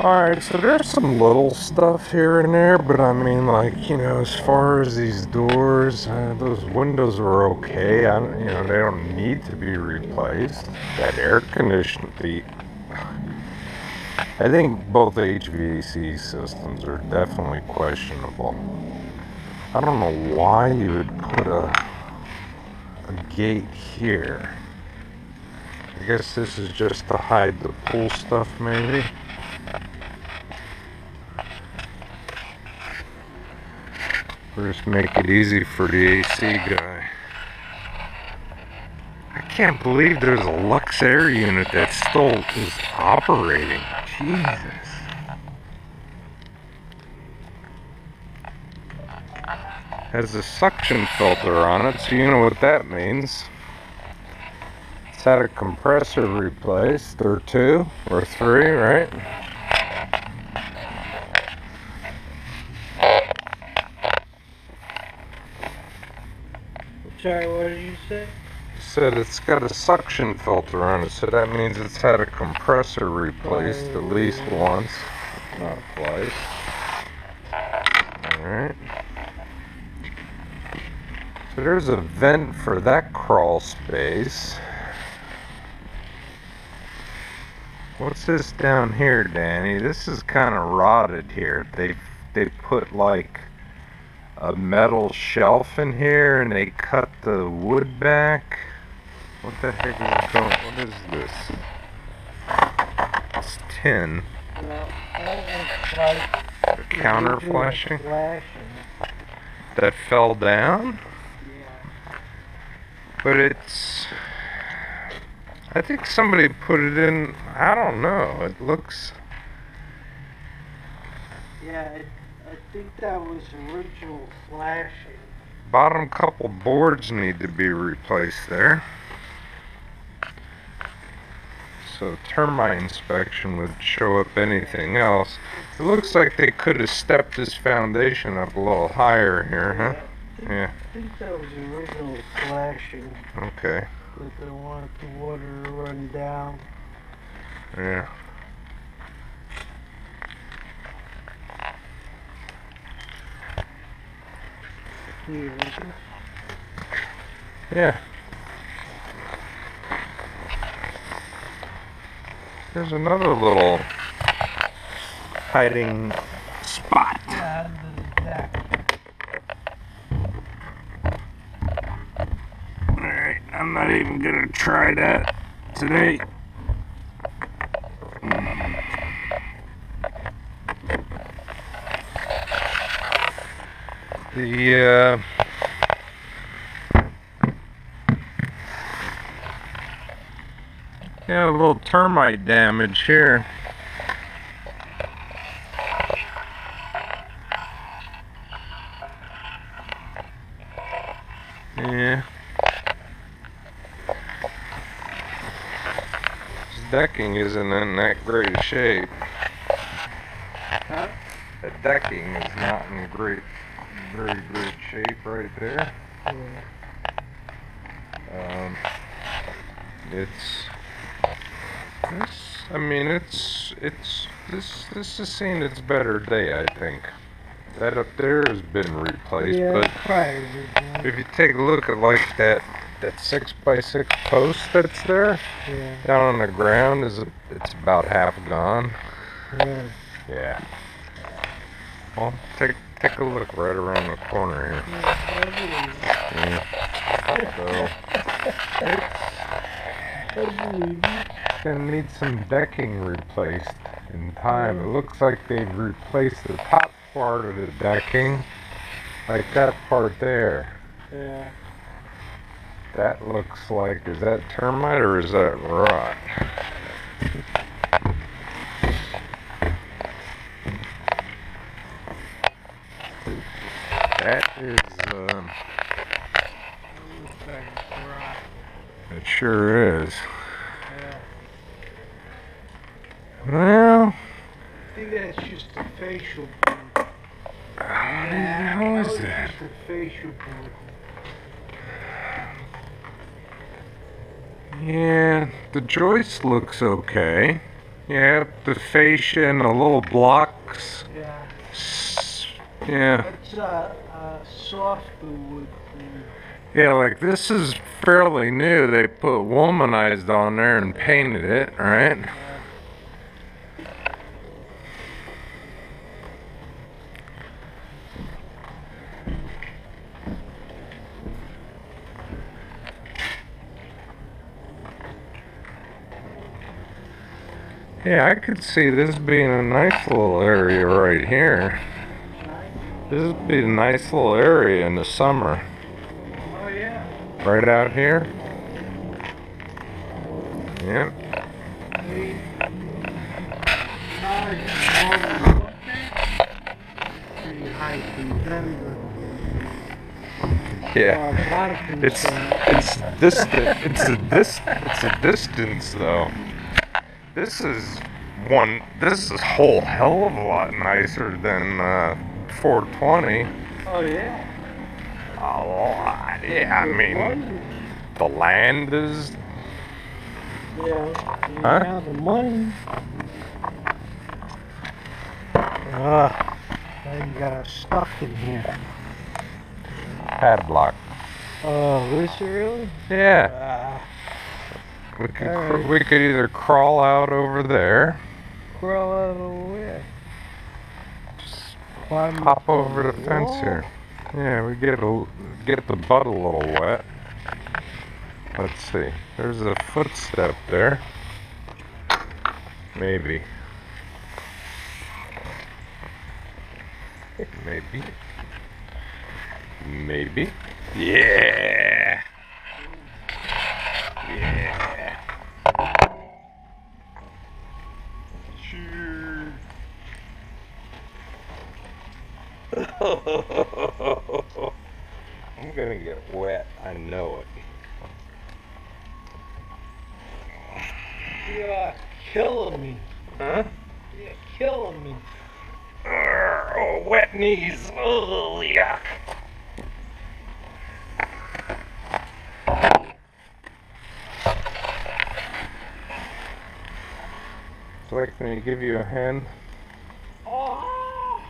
Alright, so there's some little stuff here and there, but I mean, like, you know, as far as these doors, those windows are okay. You know, they don't need to be replaced. That air conditioning, I think both HVAC systems are definitely questionable. I don't know why you would put a gate here. I guess this is just to hide the pool stuff, maybe. Or just make it easy for the AC guy. I can't believe there's a Lux Air unit that still is operating. Jesus. Has a suction filter on it, so you know what that means. It's had a compressor replaced, or two, or three, right? Sorry, what did you say? Said it's got a suction filter on it, so that means it's had a compressor replaced at least once, not twice. Alright. So there's a vent for that crawl space. What's this down here, Danny? This is kind of rotted here. They put like a metal shelf in here and they cut the wood back. What the heck is going on? What is this? It's tin. Well, that looks like The counter flashing flashing. that fell down. Yeah. But it's, I think somebody put it in, I don't know, it looks, Yeah, I think that was original flashing. Bottom couple boards need to be replaced there. So termite inspection would show up anything else. It looks like they could have stepped this foundation up a little higher here, huh? Yeah. I think that was original flashing. Okay. That they wanted the water to run down. Yeah. Here, Yeah. There's another little hiding spot. yeah, under the deck. Alright, I'm not even gonna try that today. The yeah, a little termite damage here. Yeah. This decking isn't in that great a shape. Huh? The decking is not in very great shape right there. Yeah. It's this. I mean, this has seen its better day. I think that up there has been replaced, Yeah, but prior to if you take a look at like that 6x6 post that's there yeah. down on the ground, it's about half gone. Yeah. Yeah. Well, take a look right around the corner here. Yeah. So it's gonna need some decking replaced in time. It looks like they've replaced the top part of the decking, like that part there. Yeah. That looks like, is that termite or is that rot? That is, it sure is. Yeah. Well, I think that's just a facial board. how the hell is that? Just a facial board. Yeah, the joist looks okay. Yeah, the fascia and the little blocks. Yeah. Yeah. That's softwood wood. Yeah, like this is fairly new. They put womanized on there and painted it, right? Yeah, I could see this being a nice little area right here. This would be a nice little area in the summer. Oh yeah. Right out here. Yep. Pretty high from Denver. Yeah. It's a distance though. This is a whole hell of a lot nicer than 420. Oh yeah. A lot. Yeah, I mean, the land is. Yeah. You Huh? have the money. Now you got us stuck in here. Padlock. Oh, is it really? Yeah. Alright. We could either crawl out over there, Crawl out of the way. Climb hop over the fence wall. here. Yeah, we get the butt a little wet. Let's see. There's a footstep there. Maybe. Maybe. Maybe. Yeah. Yeah. Sure. I'm gonna get wet, I know it. You're killing me. Huh? You're killing me. Oh, wet knees. Oh, yuck. It's like when you give you a hand. Oh.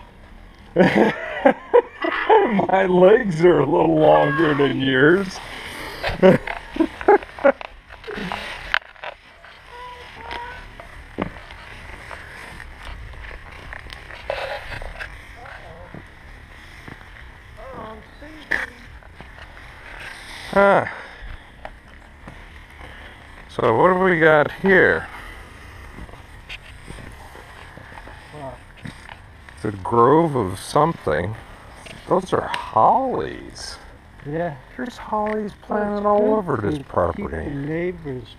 My legs are a little longer than yours. Huh. So what do we got here? It's a grove of something. Those are hollies. Yeah. There's hollies planted all over this Keep the property. neighbors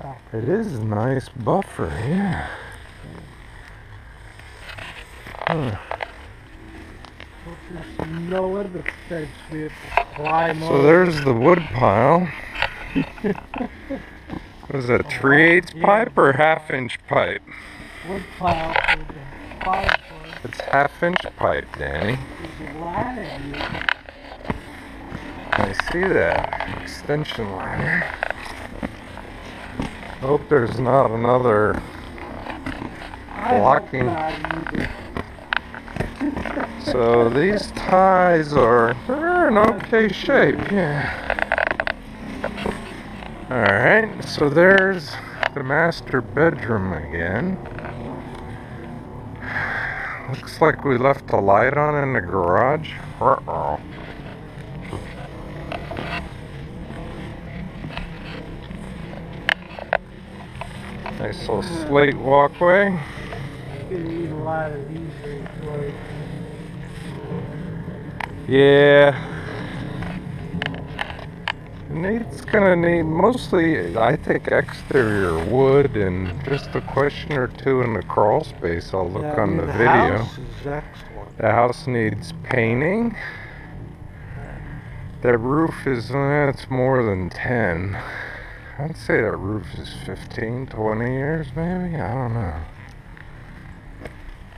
back. It is a nice buffer, yeah. Huh. There's no other fence we have to climb So over. there's the wood pile. Was that 3/8 pipe or half-inch pipe? Wood pile for the fireplace. It's half-inch pipe, Danny. There's a ladder here. I see that extension ladder. Hope there's not another I blocking. hope not either. So these ties they're in okay shape, yeah. Alright, so there's the master bedroom again. Looks like we left the light on in the garage. Uh-oh. Nice little slate walkway. Gonna need a lot of these very Yeah. It's gonna need mostly, I think, exterior wood and just a question or two in the crawl space. I'll look on the video. House is excellent. The house needs painting. That roof is, it's more than 10. I'd say that roof is 15, 20 years maybe? I don't know.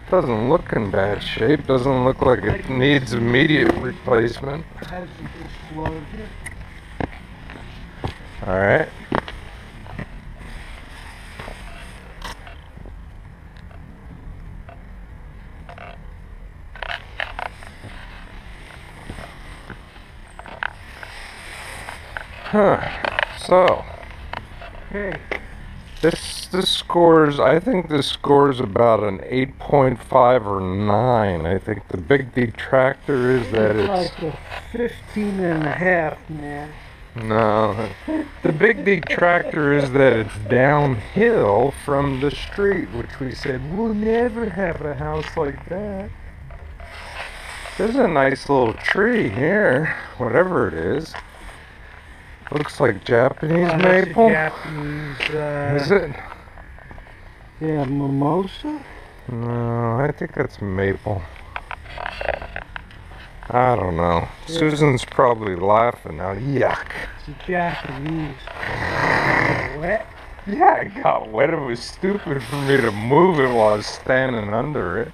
Doesn't look in bad shape. Doesn't look like it needs immediate replacement. Has the disclosure. Alright. Huh. So, Hey, this scores, I think this scores about an 8.5 or 9. I think the big detractor is that it's it's... like a 15 and a half, man. No, the big detractor is that it's downhill from the street, which we said, we'll never have a house like that. There's a nice little tree here, whatever it is. Looks like Japanese Oh, that's a maple. Japanese, Is it? yeah, mimosa? No, I think that's maple. I don't know. Susan's probably laughing now. Yuck. It's a Japanese. Wet? Yeah, it got wet. It was stupid for me to move it while I was standing under it.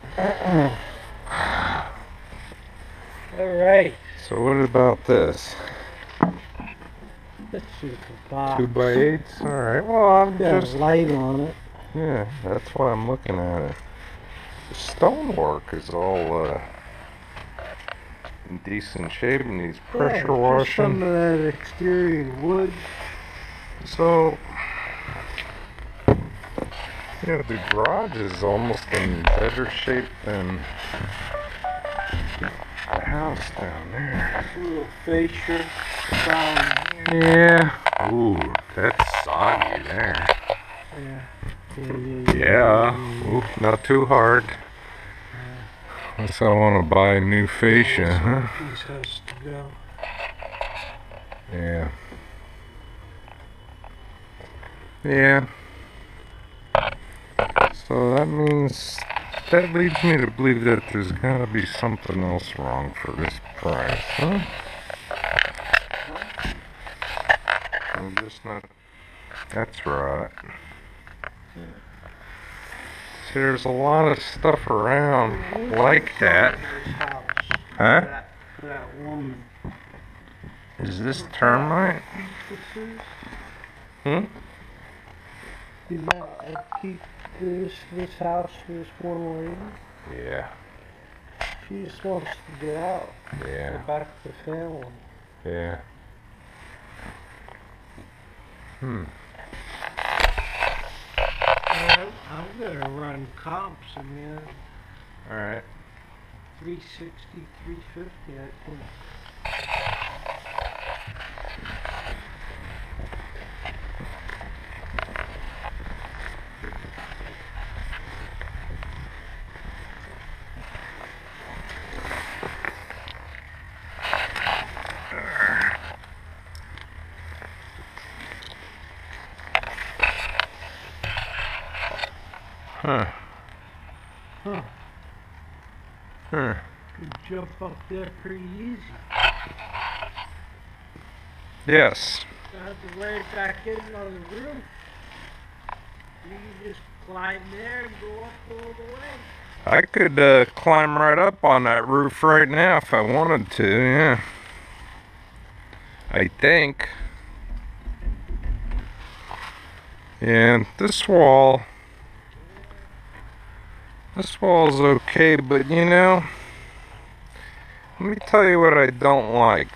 Alright. So what about this? Let's see the box. 2x8s? Alright, well I'm Got just... a light on it. Yeah, that's why I'm looking at it. The stonework is all in decent shape and needs pressure Yeah, just washing. some of that exterior wood. So, yeah, the garage is almost in better shape than the house down there. A little fascia down here. Yeah. Ooh, that's soggy there. Yeah. Yeah. Ooh, not too hard. Unless I want to buy a new fascia, huh? Piece has to go. Yeah. Yeah. So that means that leads me to believe that there's gotta be something else wrong for this price, huh? I'm just not. That's right. See, there's a lot of stuff around like that. This house. Huh? That woman. Is this termite? This is. Hmm? You know, I keep this house for this one lady. Yeah. She just wants to get out. Yeah. Go back to the family. Yeah. Hmm. I'm gonna run comps in there. Alright. 360, 350, I think. Huh. Huh. Huh. You jump up there pretty easy. Yes. Got to right back in on the roof. You can just climb there and go up all the way. I could climb right up on that roof right now if I wanted to, yeah. I think. And this wall's okay, but you know, let me tell you what I don't like.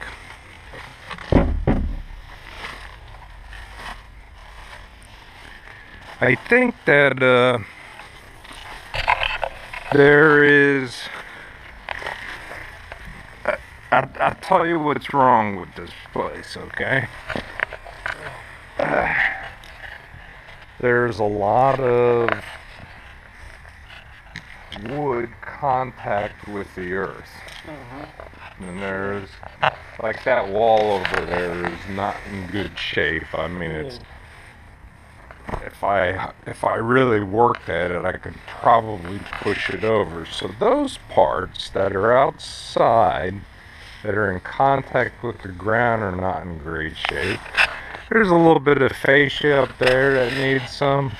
I think that there is, I'll tell you what's wrong with this place, okay? There's a lot of wood contact with the earth. And there's, like that wall over there is not in good shape. I mean, it's, if I really worked at it, I could probably push it over. So those parts that are outside, that are in contact with the ground, are not in great shape. There's a little bit of fascia up there that needs some.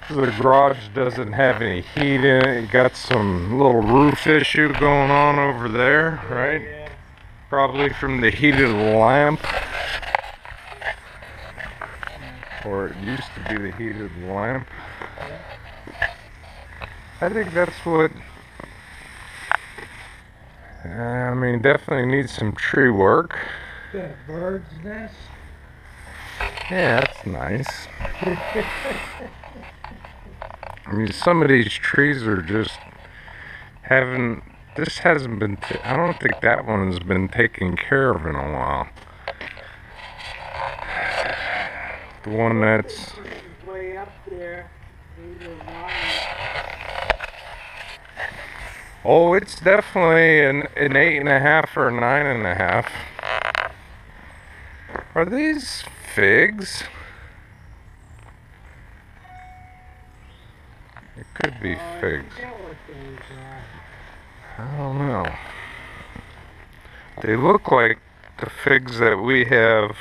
The garage doesn't have any heat in it. It got some little roof issue going on over there, right? Yeah. Probably from the heated lamp. Or it used to be the heated lamp. I think that's what, I mean, definitely needs some tree work. Got a bird's nest. Yeah, that's nice. I mean, some of these trees are just this hasn't been, I don't think that one's been taken care of in a while. The one that's, Way up there. oh, it's definitely an 8.5 or a 9.5. Are these figs? It could be figs. I don't know. They look like the figs that we have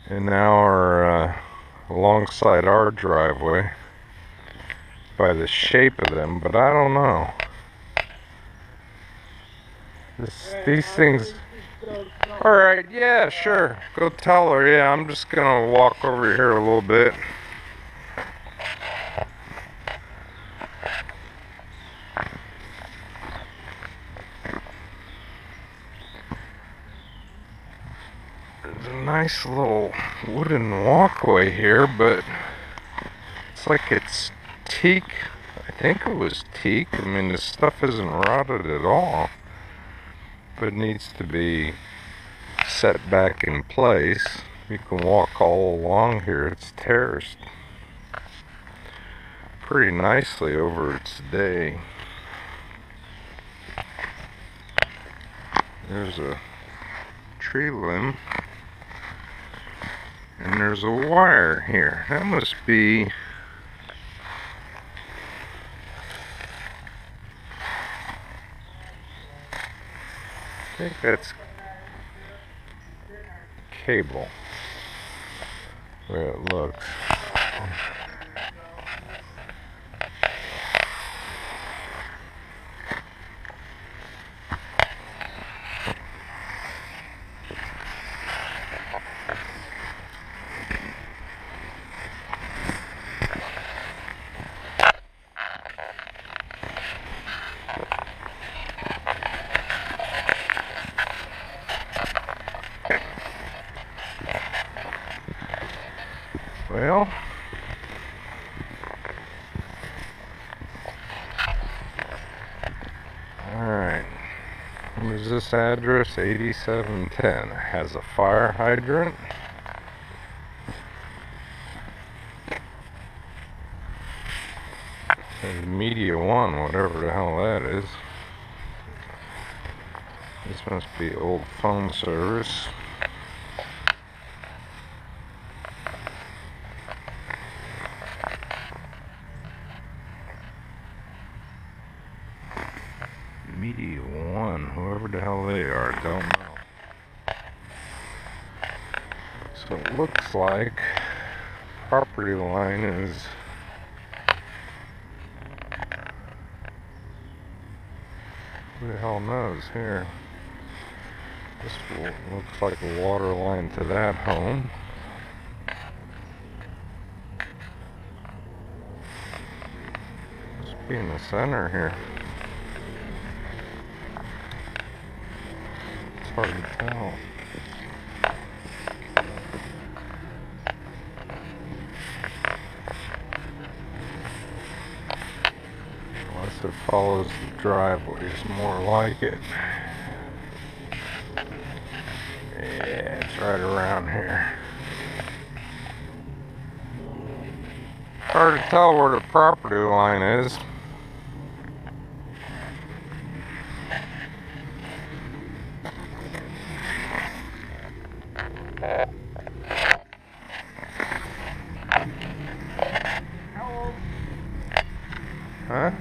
in our alongside our driveway by the shape of them, but I don't know. These things. Alright, yeah, sure. Go tell her. Yeah, I'm just gonna walk over here a little bit. There's a nice little wooden walkway here, but it's like it's teak. I think it was teak. I mean, this stuff isn't rotted at all, but it needs to be set back in place. You can walk all along here. It's terraced pretty nicely over its day. There's a tree limb, and there's a wire here. That must be think that's cable. The way it looks. Well, alright. Here's this address, 8710. It has a fire hydrant. And Media One, whatever the hell that is. This must be old phone service. Media One, whoever the hell they are, don't know. So it looks like property line is who the hell knows here. This looks like a water line to that home. Must be in the center here. It's hard to tell. Unless it follows the driveway, it's more like it. Yeah, it's right around here. Hard to tell where the property line is. Huh?